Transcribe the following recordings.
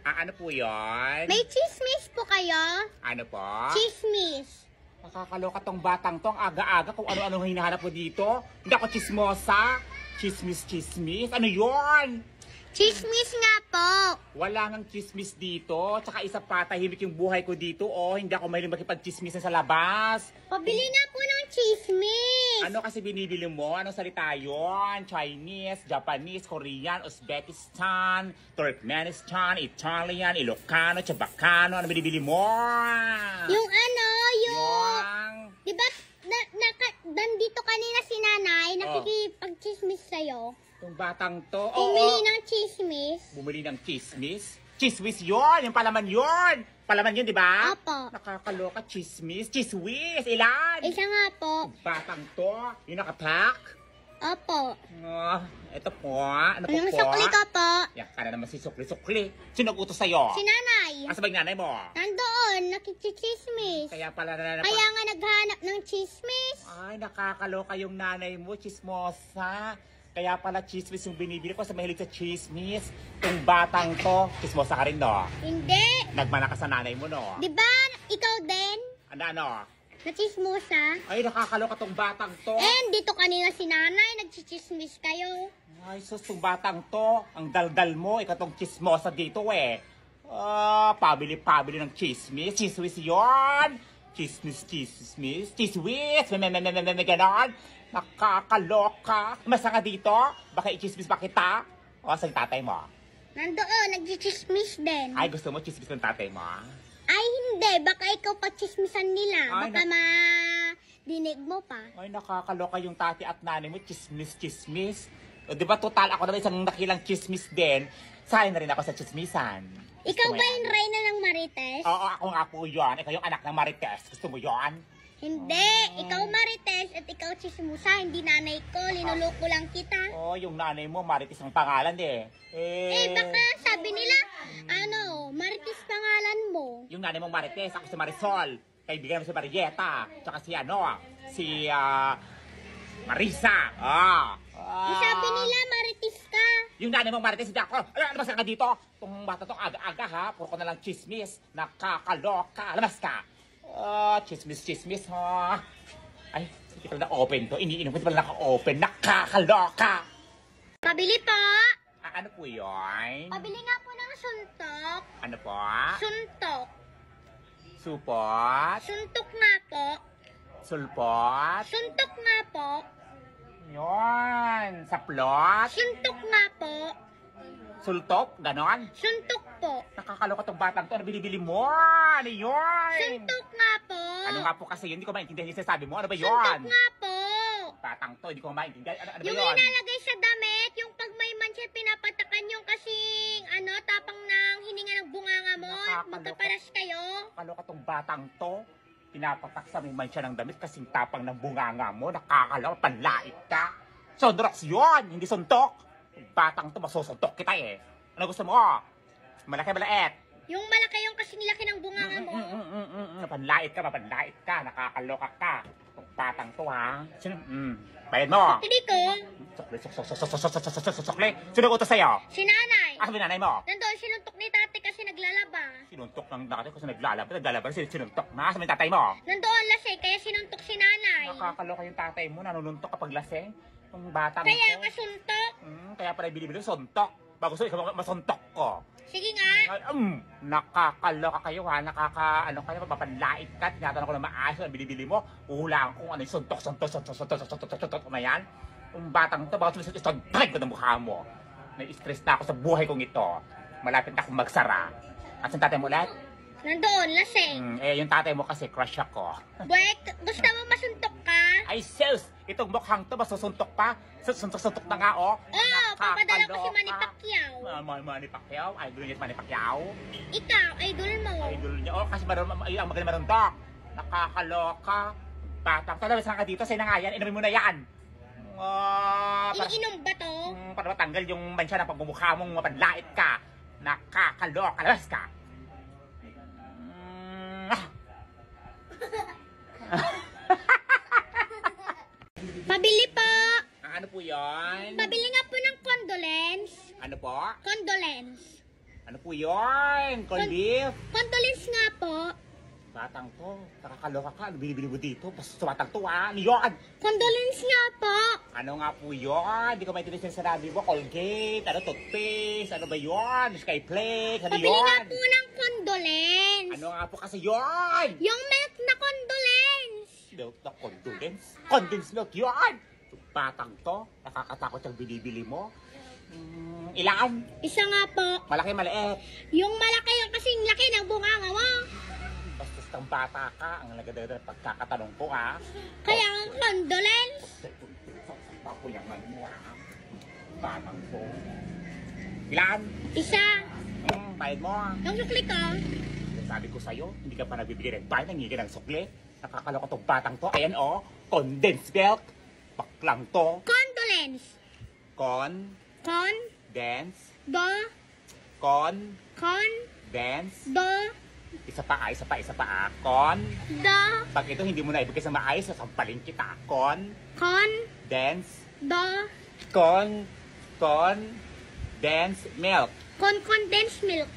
Ano po yun? May chismis po kayo? Ano po? Chismis. Nakakaloka tong batang to. Ang aga-aga kung ano-ano hinahanap mo dito. Hindi ako chismosa. Chismis. Ano yun? Chismis nga po. Wala nang chismis dito. Tsaka isa pa, tahimik yung buhay ko dito. Oh, hindi ako mahilig makipag-chismis sa labas. Pabili nga po ng chismis. Ano kasi binibili mo? Anong salita yun? Chinese, Japanese, Korean, Uzbekistan, Turkmenistan, Italian, Ilocano, Chabacano. Ano binibili mo? Yung Yung... Diba, nandito kanina si nanay, nakikipag-chismis sa'yo. Itong batang to. Bumili ng chismis. Bumili ng chismis? Chismis yun! Yung palaman yun! Palaman yun, di ba? Opo. Nakakaloka, chismis. Chiswis! Ilan? Isa nga po. Batang to. Yung nakapack. Opo. Ito po. Ano po Anong po? sukli ka po? Yan ka na naman si sukli. Sino utos sa'yo? Si nanay. Asa ba yung nanay mo? Nandoon, nakikichismis. Kaya pala Kaya nga naghanap ng chismis. Ay, nakakaloka yung nanay mo, chismosa. Kaya pala chismis yung binibili ko sa mahilig sa chismis. Itong batang to, chismosa ka rin, no? Hindi. Nagmana ka sa nanay mo, no? Di ba, ikaw din? Ano? Nachismosa? Ay, nakakaloka tong batang to. Dito kanina si nanay, nagchichismis kayo. Ay, sus, tong batang to. Ang daldal mo, ikaw tong chismosa dito, eh. Pabili ng chismis. Chismis yun. Chismis. Chiswis. May ganon. Nakakaloka. Masa ka dito? Baka i-chismis ba kita? O, saan tatay mo? Nandoon, nagchichismis din. Ay, gusto mo chismis ng tatay mo? Ay, hindi. Baka ikaw pagchismisan nila. Ay, Baka dinig mo pa. Ay, nakakaloka yung tati at nanay mo. Chismis. O, di ba total ako naman isang nakilang chismis din. Sayang na rin ako sa chismisan. Ikaw ba yung reyna ng Marites? Oo, ako nga po yun. Ikaw yung anak ng Marites. Gusto mo yun? Hindi. Ikaw Marites at ikaw chismusa. Hindi nanay ko. Linuloko lang kita. Oh, yung nanay mo, Marites ang pangalan eh. Baka sabi nila, Marites pangalan mo. Yung nanay mong Marites, ako si Marisol. Kaibigan mo si Marieta. Tsaka si Marisa. Sabi nila, Marites ka. Yung nanay mong Marites, hindi ako. Alabas ka dito. Itong bata to aga-aga ha. Puro ko na lang chismis. Nakakaloka. Alabas ka. Chismis ha. Ay, hindi pala na-open to. Iniinom ko, hindi pala naka-open. Nakakaloka. Pabili po. Ano po yun? Pabili nga po ng suntok. Ano po? Suntok. Supot? Suntok nga po. Sulpot? Suntok nga po. Yun. Saplot? Suntok nga po. Sultok? Ganon? Suntok po. Nakakaloka tong batang to. Ano binibili mo? Ano yun? Suntok nga po. Ano nga po kasi yun? Hindi ko maintindihan yung sinasabi mo. Ano ba yun? Suntok nga po. Batang to. Hindi ko maintindihan. Ano ba Yung yun? inalagay sa damit, yung pag may mancha pinapatakan yung kasing tapang ng hininga ng bunganga mo. Nakakaloka. Magkaparas kayo. Nakakaloka tong batang to. Pinapatak sa may mansya ng damit kasing tapang ng bunganga mo. Nakakaloka. Panlait ka. Sondrox yun. Hindi suntok. Batang to, masusuntok kita eh. Ano gusto mo? Malaki, maliit. Yung malaki yung kasing laki ng bunganga mo. Mapanlait ka. Nakakaloka ka. Itong batang to ha. Sino? Bayad mo. Hindi ko. Sukli. Sino utos sa'yo? Si nanay. Sabi nanay mo? Nandoon sinuntok ni tate kasi naglalaba. Sinuntok ng dati kasi naglalaban. Sinuntok na. Sabi tatay mo? Nandoon lasing kaya sinuntok si nanay. Nakakaloka yung tatay mo. Nanununtok kapag laseng. Itong batang Kaya to. kasuntok. Kaya pala binibili suntok. Bago sa'yo, ikaw masuntok ko. Sige nga. Nakakaloka kayo ha. Kayo, mapapanlait ka. Tinatanong ko na maayos ang binibili mo. Uhulaan kung ano yung suntok. Ano yan? Yung batang to, bago sumisuntok, isontrek ko ng mukha mo. Nai-stress na ako sa buhay kong ito. Malapit na akong magsara. At yung tatay mo ulit? Nandoon lasing. Yung tatay mo kasi crush ako. Buwek, gusto mo masuntok ka? Ay, sus! Itong mukhang to, masusuntok pa. Suntok na nga, oh. Papadala ko si Manny Pacquiao. Manny Pacquiao? Idol niya si Manny Pacquiao? Ikaw, idol mo. Idol niya. Oh, kasi ang magaling marundak. Nakakaloka. Batang. Talabas ka dito. Sa'yo na nga yan. Inumin mo na yan. Iniinom ba to? Para matanggal yung mansya ng pagmumukha mong mapanlait ka. Nakakaloka. Labas ka. Pabili po. Ano po yan? Pabili nga po ng condolence. Ano po? Condolence. Ano po yun? Corn beef? Condolence nga po. Batang to, nakakaloka ka. Ano binibili mo dito? Basta sumatang to ha. Ano yun? Condolence nga po. Ano nga po yun? Hindi ko maintindihan sa sinabi mo. Colgate, ano toothpaste, ano ba yun? Skyflakes, ano Pabili nga yun? po ng condolence. Ano nga po kasi yun? Yung milk na condolence. Milk na condolence? Condensed milk yun! Batang to, nakakatakot yung binibili mo. Ilan? Isa nga po. Malaki, maliit. Yung malaki yung kasing laki ng bunganga mo. Basta kang bata ka, ang nagdadala ng pagkakatanong ko ha. Kaya ang condolence. Ako yung man mo ha. Batang to. Ilan? Isa. Bayad mo ha. Yung sukli ko. Sabi ko sa'yo, hindi ka pa nagbibigay ng bayad, nangingi ng sukli. Nakakaloka tong batang to. Ayan o, condensed milk. Baklang to. Condolence. Con. Dance. Do. Con. Dance. Dance. Do. Isa pa Con. Do. Pag ito hindi mo na ibigay sa maayos, sasampalin kita. Con. Con. Dance. Do. Con. Dance. Milk. Condensed milk.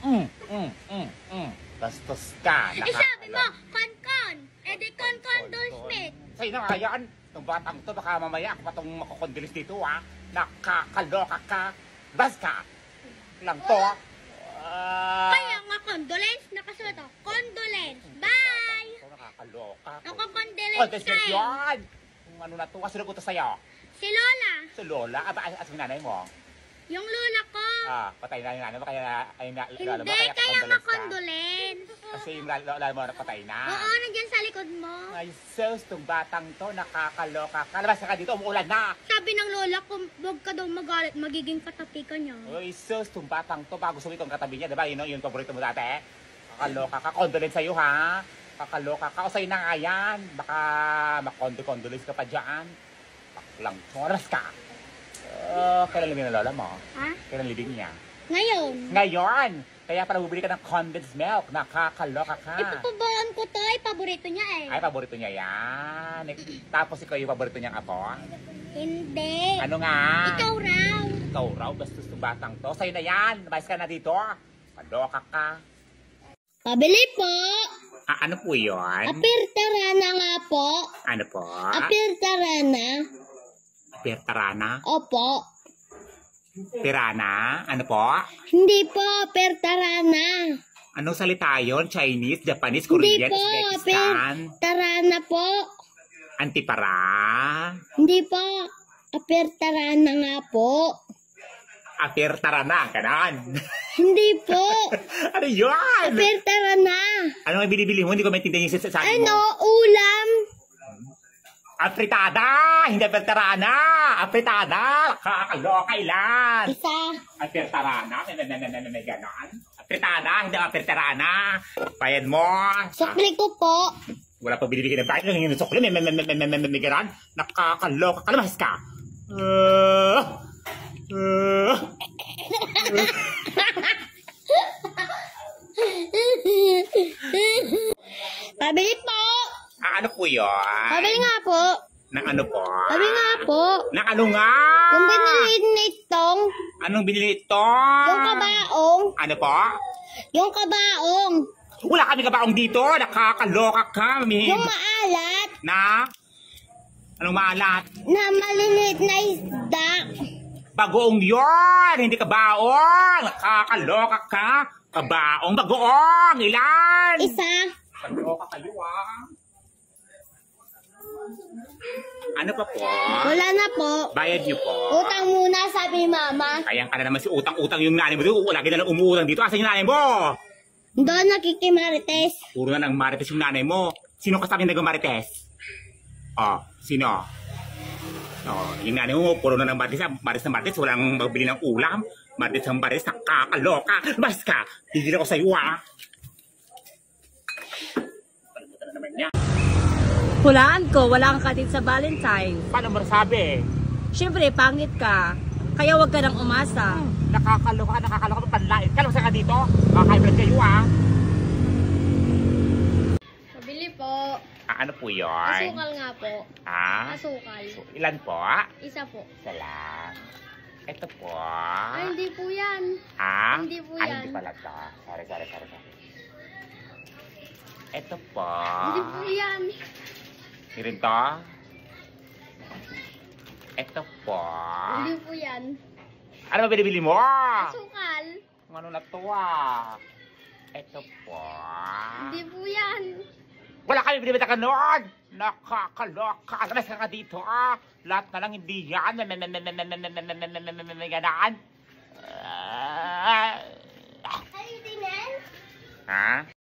Bastos ka. Eh sabi mo, con. Eh di condensed milk. Sa'yo na nga yan. Itong batang to, baka mamaya ako pa itong makukondilis dito ha. Nakakaloka ka. Bas ka. Lang to. Kaya nga condolence. Nakasulat ako. Condolence. Bye. Nakakaloka. Ako condolence Condensed milk ka eh. yun. Kung ano na to, kasi nagutos sa'yo. Si Lola. So Lola, as yung nanay mo. Yung lola ko. Patay na yung nanay mo, kaya Hindi, kaya nga condolence. Kasi yung lola mo napatay na. Oo, nandiyan sa likod mo. Ay, sus, itong batang to, nakakaloka ka. Labas ka dito, umuulan na. Sabi ng lola ko, huwag ka daw magalit, magiging katapi ka niya. Ay, sus, itong batang to, bago suwi kong katabi niya, diba? Yun yung paborito mo dati. Kakaloka ka, condolence sa'yo ha. Kakaloka ka, o sa'yo na nga yan. Baka makondo-condolence ka pa dyan. Baklang to, labas ka. Kailan libing ng lola mo? Ha? Kailan libing niya? Ngayon. Ngayon! Kaya para bubili ka ng condensed milk, nakakaloka ka. Ipapabaan ko to, ay paborito niya eh. Ay, paborito niya yan. Tapos ikaw yung paborito niyang apo? Hindi. Ano nga? Ikaw raw. Ikaw raw, bastos ng batang to. Sa'yo na yan. Nabais ka na dito. Kaloka ka. Pabili po. Ano po yun? Apirtarana nga po. Ano po? Apirtarana. Pertarana? Opo. Pirana? Ano po? Hindi po, pertarana. Anong salita yun? Chinese, Japanese, Hindi Korean, po, Uzbekistan? pertarana po. Antipara? Hindi po, apirtarana nga po. Pertarana, ganon. Hindi po, Ano yun? apirtarana. Ano nga binibili mo? Hindi ko maintindihan yung sasabi Ano, mo. ulam? Apritada! Hindi pertarana! Apritada! Kakaloka ilan! Isa. Apertarana? May ganon? Apritada! Hindi apertarana! Bayad mo! Sukli ko po. Wala pa binibigyan ng bayad. Lang yung sukli. May ganon? Nakakaloka ka. Lumahis ka! Pabili po. Ano po yun? Pabili nga po. Nang ano po? Pabili nga po. Nang ano nga? Yung binili nitong, Anong binili ito? yung kabaong. Ano po? Yung kabaong. Wala kami kabaong dito. Nakakaloka ka. Yung maalat. Na? Anong maalat? Na maliliit na isda. Bagoong yon, hindi kabaong. Nakakaloka ka. Kabaong, bagoong. Ilan? Isa. Kaloka kayo ah. Ano pa po? Wala na po. Bayad niyo po. Utang muna, sabi ni mama. Kayang ka na naman si utang-utang yung nanay mo dito. Lagi na lang umuutang dito. Asan yung nanay mo? Doon nakikimarites. Puro na ng marites yung nanay mo. Sino kasabi na nag-marites? Oh, sino? Oh, yung nanay mo, puro na ng marites. Marites na marites, walang magbili ng ulam. Marites ng marites, nakakaloka. Bas ka, higil ako sa'yo ah. Palimutan na naman niya. Hulaan ko, wala kang kadit sa Valentine. Paano mo nasabi? Siyempre, pangit ka. Kaya wag ka nang umasa. Nakakaloka panlait. Kalong ka dito. Makaka-hybrid kayo ah. Pabili po. Ano po yun? Asukal nga po. Ah? Asukal. Ilan po? Isa po. Salam. Ito po. Ay, hindi po yan. Ah? Hindi po Ah, yan. hindi pala to. Sorry. Ito po. Hindi po yan. Hindi rin to. Ito po. Hindi po yan. Ano ba binibili mo? Asukal. Ano na to ah? Ito po. Hindi po yan. Wala kami binibita ka noon! Nakakaloka! Labas ka dito ah! Lahat na lang hindi yan! Ganaan! Ay, hindi na. Ha?